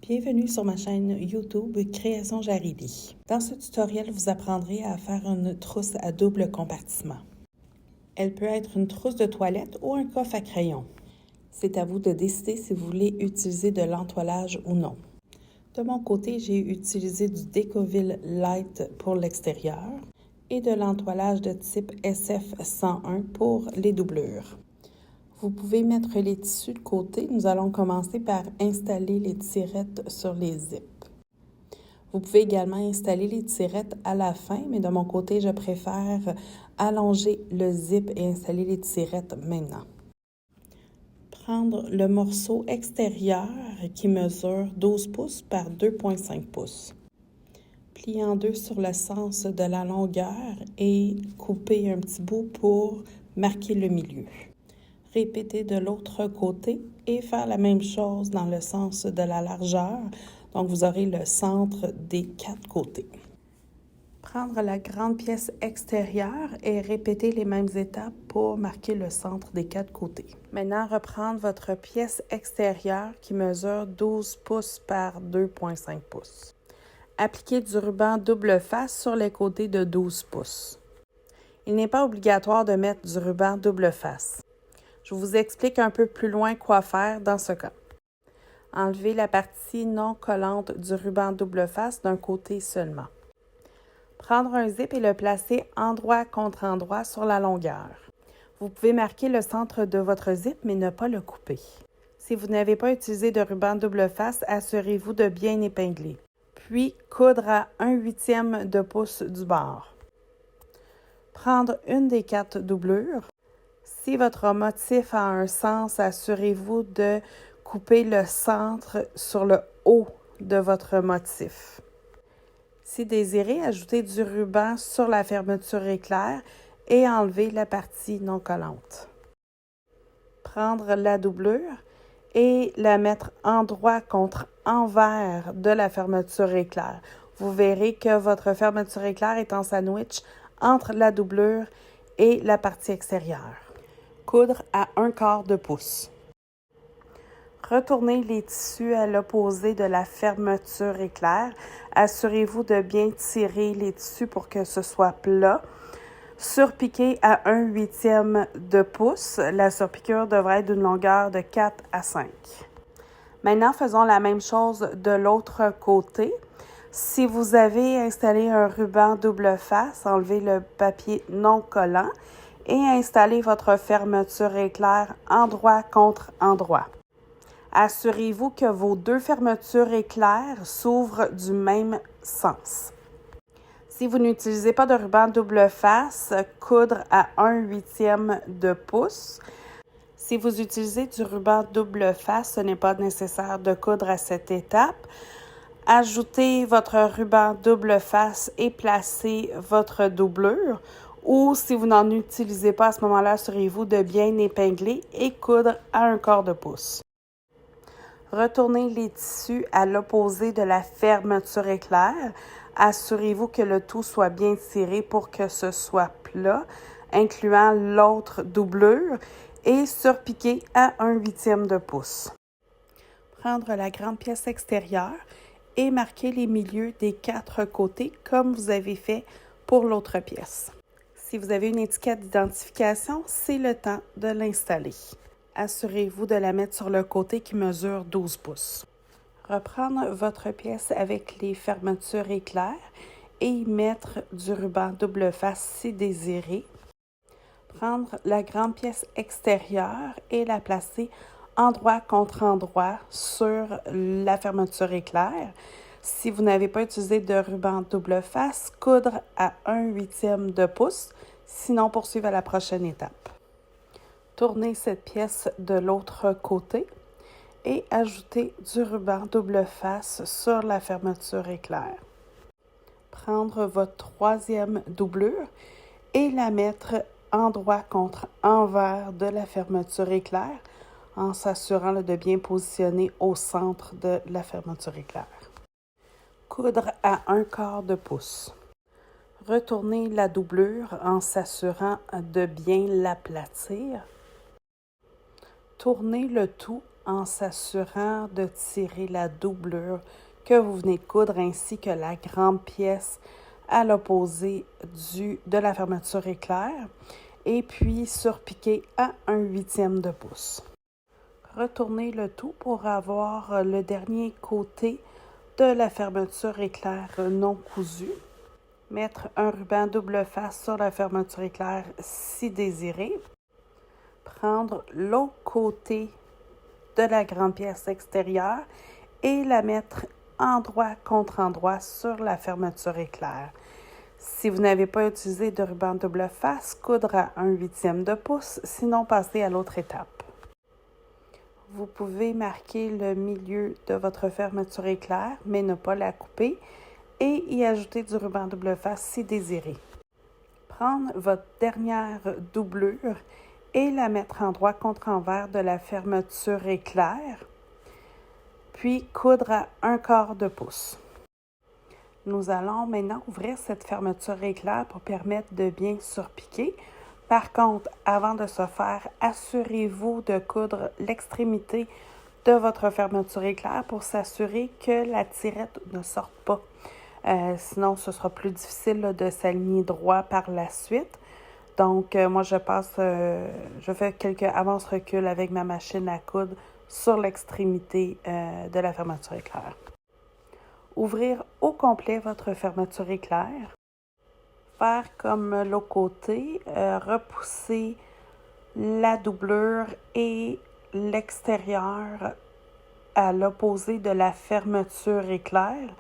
Bienvenue sur ma chaîne YouTube Création Jaridi. Dans ce tutoriel, vous apprendrez à faire une trousse à double compartiment. Elle peut être une trousse de toilette ou un coffre à crayon. C'est à vous de décider si vous voulez utiliser de l'entoilage ou non. De mon côté, j'ai utilisé du Décoville Light pour l'extérieur et de l'entoilage de type SF101 pour les doublures. Vous pouvez mettre les tissus de côté. Nous allons commencer par installer les tirettes sur les zips. Vous pouvez également installer les tirettes à la fin, mais de mon côté, je préfère allonger le zip et installer les tirettes maintenant. Prendre le morceau extérieur qui mesure 12 pouces par 2,5 pouces. Plier en deux sur le sens de la longueur et couper un petit bout pour marquer le milieu. Répéter de l'autre côté et faire la même chose dans le sens de la largeur. Donc, vous aurez le centre des quatre côtés. Prendre la grande pièce extérieure et répéter les mêmes étapes pour marquer le centre des quatre côtés. Maintenant, reprendre votre pièce extérieure qui mesure 12 pouces par 2,5 pouces. Appliquer du ruban double face sur les côtés de 12 pouces. Il n'est pas obligatoire de mettre du ruban double face. Je vous explique un peu plus loin quoi faire dans ce cas. Enlevez la partie non collante du ruban double face d'un côté seulement. Prendre un zip et le placer endroit contre endroit sur la longueur. Vous pouvez marquer le centre de votre zip, mais ne pas le couper. Si vous n'avez pas utilisé de ruban double face, assurez-vous de bien épingler. Puis, coudre à 1/8 de pouce du bord. Prendre une des quatre doublures. Si votre motif a un sens, assurez-vous de couper le centre sur le haut de votre motif. Si désiré, ajoutez du ruban sur la fermeture éclair et enlevez la partie non collante. Prendre la doublure et la mettre endroit contre envers de la fermeture éclair. Vous verrez que votre fermeture éclair est en sandwich entre la doublure et la partie extérieure. Coudre à 1/4 de pouce. Retournez les tissus à l'opposé de la fermeture éclair. Assurez-vous de bien tirer les tissus pour que ce soit plat. Surpiquer à 1/8 de pouce. La surpiqûre devrait être d'une longueur de 4 à 5. Maintenant, faisons la même chose de l'autre côté. Si vous avez installé un ruban double face, enlevez le papier non collant et installez votre fermeture éclair endroit contre endroit. Assurez-vous que vos deux fermetures éclair s'ouvrent du même sens. Si vous n'utilisez pas de ruban double face, coudre à 1/8 de pouce. Si vous utilisez du ruban double face, ce n'est pas nécessaire de coudre à cette étape. Ajoutez votre ruban double face et placez votre doublure. Ou si vous n'en utilisez pas à ce moment-là, assurez-vous de bien épingler et coudre à 1/4 de pouce. Retournez les tissus à l'opposé de la fermeture éclair. Assurez-vous que le tout soit bien tiré pour que ce soit plat, incluant l'autre doublure, et surpiquer à 1/8 de pouce. Prendre la grande pièce extérieure et marquer les milieux des quatre côtés comme vous avez fait pour l'autre pièce. Si vous avez une étiquette d'identification, c'est le temps de l'installer. Assurez-vous de la mettre sur le côté qui mesure 12 pouces. Reprendre votre pièce avec les fermetures éclair et y mettre du ruban double face si désiré. Prendre la grande pièce extérieure et la placer endroit contre endroit sur la fermeture éclair. Si vous n'avez pas utilisé de ruban double face, coudre à 1/8 de pouce, sinon poursuivre à la prochaine étape. Tournez cette pièce de l'autre côté et ajoutez du ruban double face sur la fermeture éclair. Prendre votre troisième doublure et la mettre endroit contre envers de la fermeture éclair en s'assurant de bien positionner au centre de la fermeture éclair. Coudre à 1/4 de pouce. Retournez la doublure en s'assurant de bien l'aplatir. Tournez le tout en s'assurant de tirer la doublure que vous venez de coudre ainsi que la grande pièce à l'opposé de la fermeture éclair et puis surpiquer à 1/8 de pouce. Retournez le tout pour avoir le dernier côté de la fermeture éclair non cousue. Mettre un ruban double face sur la fermeture éclair si désiré. Prendre l'autre côté de la grande pièce extérieure et la mettre endroit contre endroit sur la fermeture éclair. Si vous n'avez pas utilisé de ruban double face, coudre à 1/8 de pouce, sinon passez à l'autre étape. Vous pouvez marquer le milieu de votre fermeture éclair, mais ne pas la couper et y ajouter du ruban double face si désiré. Prendre votre dernière doublure et la mettre endroit contre envers de la fermeture éclair, puis coudre à 1/4 de pouce. Nous allons maintenant ouvrir cette fermeture éclair pour permettre de bien surpiquer. Par contre, avant de ce faire, assurez-vous de coudre l'extrémité de votre fermeture éclair pour s'assurer que la tirette ne sorte pas. Sinon, ce sera plus difficile de s'aligner droit par la suite. Donc, moi, je fais quelques avances-reculs avec ma machine à coudre sur l'extrémité de la fermeture éclair. Ouvrir au complet votre fermeture éclair. Faire comme l'autre côté, repousser la doublure et l'extérieur à l'opposé de la fermeture éclair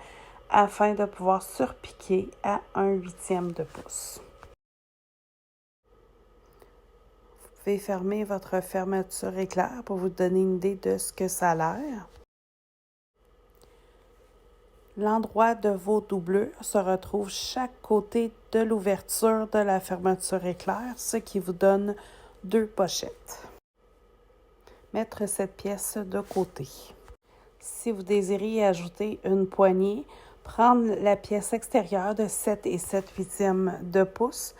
afin de pouvoir surpiquer à 1/8 de pouce. Vous pouvez fermer votre fermeture éclair pour vous donner une idée de ce que ça a l'air. L'endroit de vos doublures se retrouve chaque côté de l'ouverture de la fermeture éclair, ce qui vous donne 2 pochettes. Mettre cette pièce de côté. Si vous désirez y ajouter une poignée, prendre la pièce extérieure de 7 et 7/8 de pouce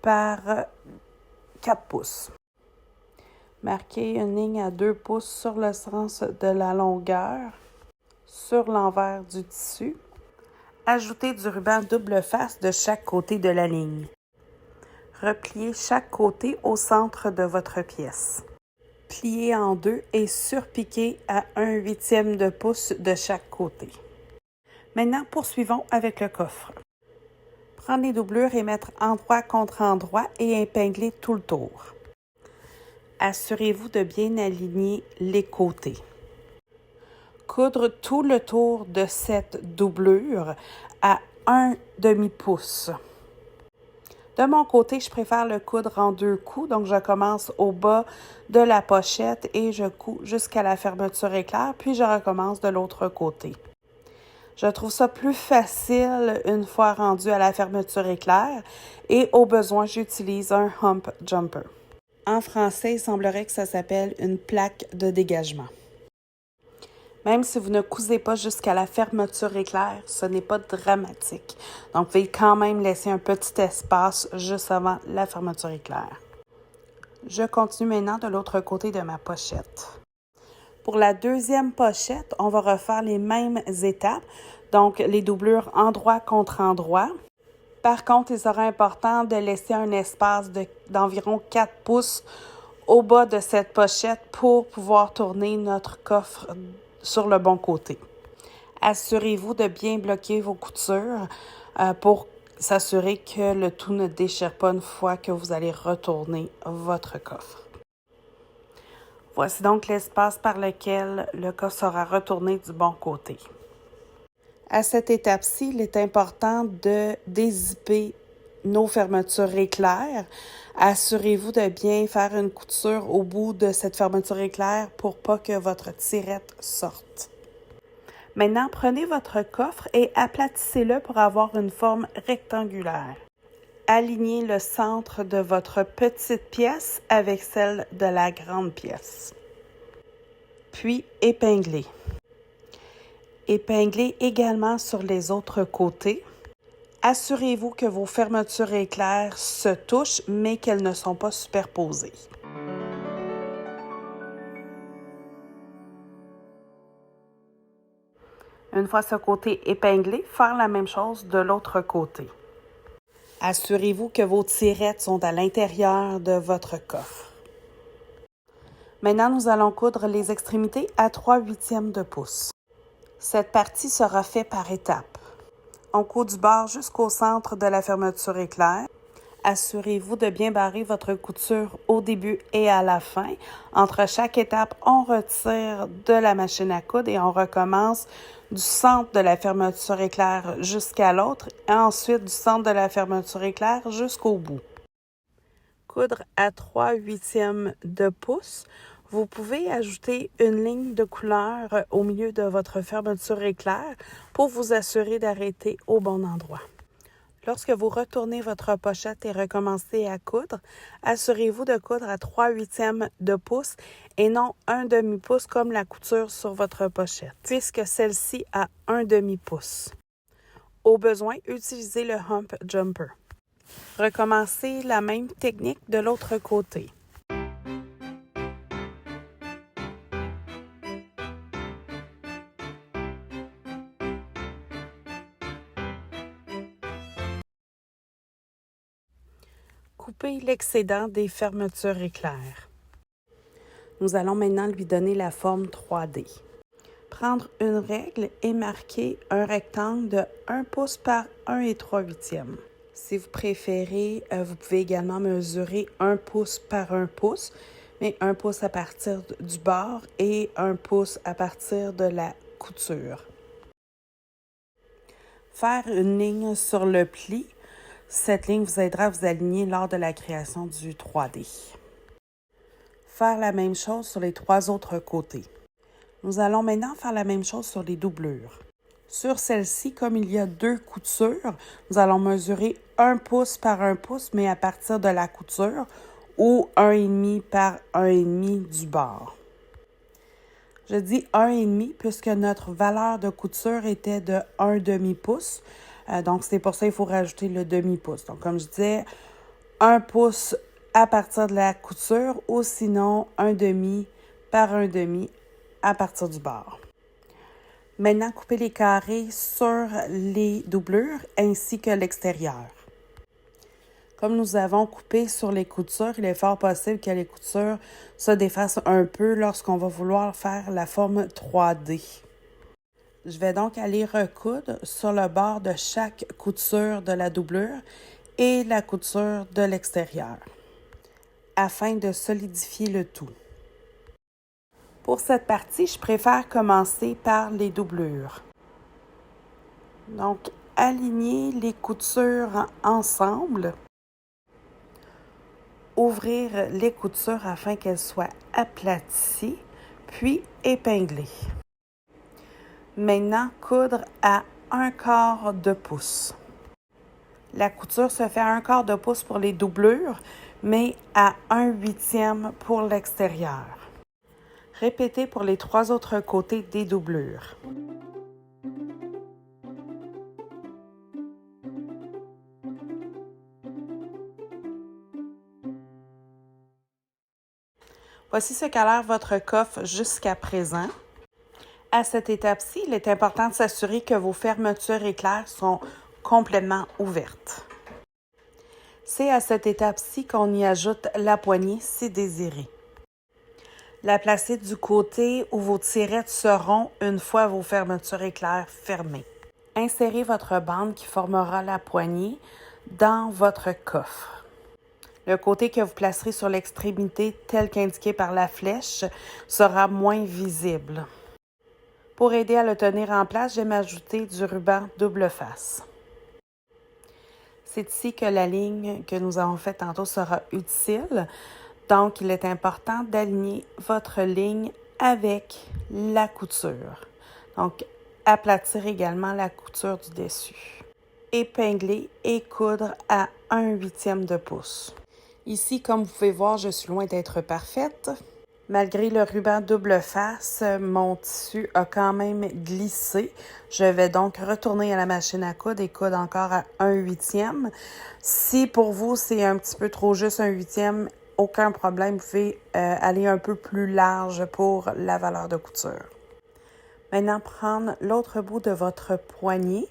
par 4 pouces. Marquez une ligne à 2 pouces sur le sens de la longueur sur l'envers du tissu. Ajoutez du ruban double face de chaque côté de la ligne. Repliez chaque côté au centre de votre pièce. Pliez en deux et surpiquez à 1/8 de pouce de chaque côté. Maintenant, poursuivons avec le coffre. Prendre les doublures et mettre endroit contre endroit et épingler tout le tour. Assurez-vous de bien aligner les côtés. Coudre tout le tour de cette doublure à 1/2 pouce. De mon côté, je préfère le coudre en 2 coups, donc je commence au bas de la pochette et je couds jusqu'à la fermeture éclair, puis je recommence de l'autre côté. Je trouve ça plus facile une fois rendu à la fermeture éclair et au besoin, j'utilise un hump jumper. En français, il semblerait que ça s'appelle une plaque de dégagement. Même si vous ne cousez pas jusqu'à la fermeture éclair, ce n'est pas dramatique. Donc, vous pouvez quand même laisser un petit espace juste avant la fermeture éclair. Je continue maintenant de l'autre côté de ma pochette. Pour la deuxième pochette, on va refaire les mêmes étapes, donc les doublures endroit contre endroit. Par contre, il sera important de laisser un espace d'environ 4 pouces au bas de cette pochette pour pouvoir tourner notre coffre sur le bon côté. Assurez-vous de bien bloquer vos coutures pour s'assurer que le tout ne déchire pas une fois que vous allez retourner votre coffre. Voici donc l'espace par lequel le coffre sera retourné du bon côté. À cette étape-ci, il est important de dézipper nos fermetures éclair. Assurez-vous de bien faire une couture au bout de cette fermeture éclair pour pas que votre tirette sorte. Maintenant, prenez votre coffre et aplatissez-le pour avoir une forme rectangulaire. Alignez le centre de votre petite pièce avec celle de la grande pièce. Puis, épinglez. Épinglez également sur les autres côtés. Assurez-vous que vos fermetures éclair se touchent, mais qu'elles ne sont pas superposées. Une fois ce côté épinglé, faire la même chose de l'autre côté. Assurez-vous que vos tirettes sont à l'intérieur de votre coffre. Maintenant, nous allons coudre les extrémités à 3/8 de pouce. Cette partie sera faite par étapes. On coud du bord jusqu'au centre de la fermeture éclair. Assurez-vous de bien barrer votre couture au début et à la fin. Entre chaque étape, on retire de la machine à coudre et on recommence du centre de la fermeture éclair jusqu'à l'autre et ensuite du centre de la fermeture éclair jusqu'au bout. Coudre à 3/8 de pouce. Vous pouvez ajouter une ligne de couleur au milieu de votre fermeture éclair pour vous assurer d'arrêter au bon endroit. Lorsque vous retournez votre pochette et recommencez à coudre, assurez-vous de coudre à 3/8 de pouce et non 1/2 pouce comme la couture sur votre pochette, puisque celle-ci a 1/2 pouce. Au besoin, utilisez le hump jumper. Recommencez la même technique de l'autre côté. Coupez l'excédent des fermetures éclair. Nous allons maintenant lui donner la forme 3D. Prendre une règle et marquer un rectangle de 1 pouce par 1 3/8. Si vous préférez, vous pouvez également mesurer 1 pouce par 1 pouce, mais 1 pouce à partir du bord et 1 pouce à partir de la couture. Faire une ligne sur le pli. Cette ligne vous aidera à vous aligner lors de la création du 3D. Faire la même chose sur les 3 autres côtés. Nous allons maintenant faire la même chose sur les doublures. Sur celle-ci, comme il y a 2 coutures, nous allons mesurer 1 pouce par 1 pouce, mais à partir de la couture, ou 1,5 par 1,5 du bord. Je dis 1,5 puisque notre valeur de couture était de 1/2 pouce. Donc, c'est pour ça qu'il faut rajouter le demi-pouce. Donc, comme je disais, 1 pouce à partir de la couture ou sinon 1/2 par 1/2 à partir du bord. Maintenant, coupez les carrés sur les doublures ainsi que l'extérieur. Comme nous avons coupé sur les coutures, il est fort possible que les coutures se défassent un peu lorsqu'on va vouloir faire la forme 3D. Je vais donc aller recoudre sur le bord de chaque couture de la doublure et la couture de l'extérieur, afin de solidifier le tout. Pour cette partie, je préfère commencer par les doublures. Donc, aligner les coutures ensemble. Ouvrir les coutures afin qu'elles soient aplaties, puis épingler. Maintenant, coudre à 1/4 de pouce. La couture se fait à 1/4 de pouce pour les doublures, mais à 1/8 pour l'extérieur. Répétez pour les 3 autres côtés des doublures. Voici ce qu'a l'air votre coffre jusqu'à présent. À cette étape-ci, il est important de s'assurer que vos fermetures éclairs sont complètement ouvertes. C'est à cette étape-ci qu'on y ajoute la poignée si désiré. La placer du côté où vos tirettes seront une fois vos fermetures éclairs fermées. Insérez votre bande qui formera la poignée dans votre coffre. Le côté que vous placerez sur l'extrémité tel qu'indiqué par la flèche sera moins visible. Pour aider à le tenir en place, j'aime ajouter du ruban double face. C'est ici que la ligne que nous avons faite tantôt sera utile. Donc, il est important d'aligner votre ligne avec la couture. Donc, aplatir également la couture du dessus. Épingler et coudre à 1/8 de pouce. Ici, comme vous pouvez voir, je suis loin d'être parfaite. Malgré le ruban double face, mon tissu a quand même glissé. Je vais donc retourner à la machine à coudre et coudre encore à 1/8. Si pour vous, c'est un petit peu trop juste 1/8, aucun problème, vous pouvez aller un peu plus large pour la valeur de couture. Maintenant, prendre l'autre bout de votre poignet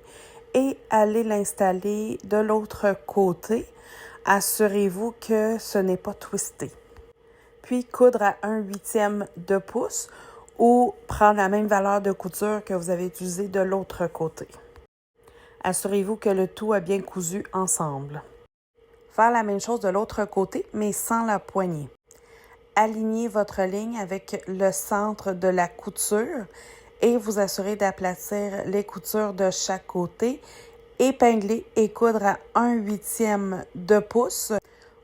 et aller l'installer de l'autre côté. Assurez-vous que ce n'est pas twisté. Puis, coudre à 1/8 de pouce ou prendre la même valeur de couture que vous avez utilisée de l'autre côté. Assurez-vous que le tout a bien cousu ensemble. Faire la même chose de l'autre côté, mais sans la poignée. Alignez votre ligne avec le centre de la couture et vous assurez d'aplatir les coutures de chaque côté. Épingler et coudre à 1/8 de pouce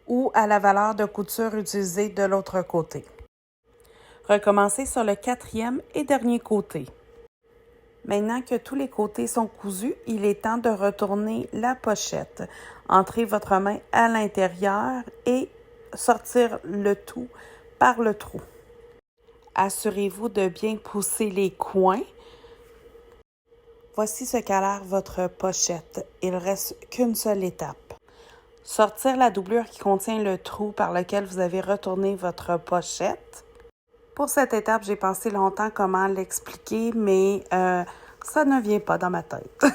ou à la valeur de couture utilisée de l'autre côté. Recommencez sur le 4e et dernier côté. Maintenant que tous les côtés sont cousus, il est temps de retourner la pochette. Entrez votre main à l'intérieur et sortir le tout par le trou. Assurez-vous de bien pousser les coins. Voici ce qu'a l'air votre pochette. Il ne reste qu'une seule étape. Sortir la doublure qui contient le trou par lequel vous avez retourné votre pochette. Pour cette étape, j'ai pensé longtemps comment l'expliquer, mais ça ne vient pas dans ma tête.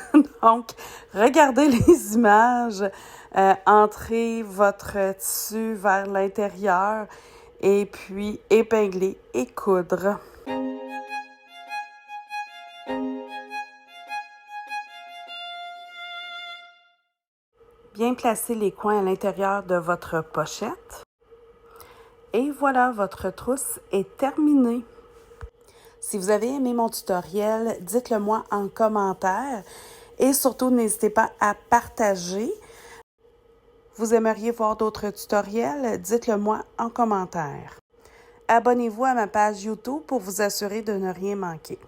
Donc, regardez les images, entrez votre tissu vers l'intérieur et puis épingler et coudre. Bien placer les coins à l'intérieur de votre pochette. Et voilà, votre trousse est terminée. Si vous avez aimé mon tutoriel, dites-le moi en commentaire et surtout n'hésitez pas à partager. Vous aimeriez voir d'autres tutoriels? Dites-le moi en commentaire. Abonnez-vous à ma page YouTube pour vous assurer de ne rien manquer.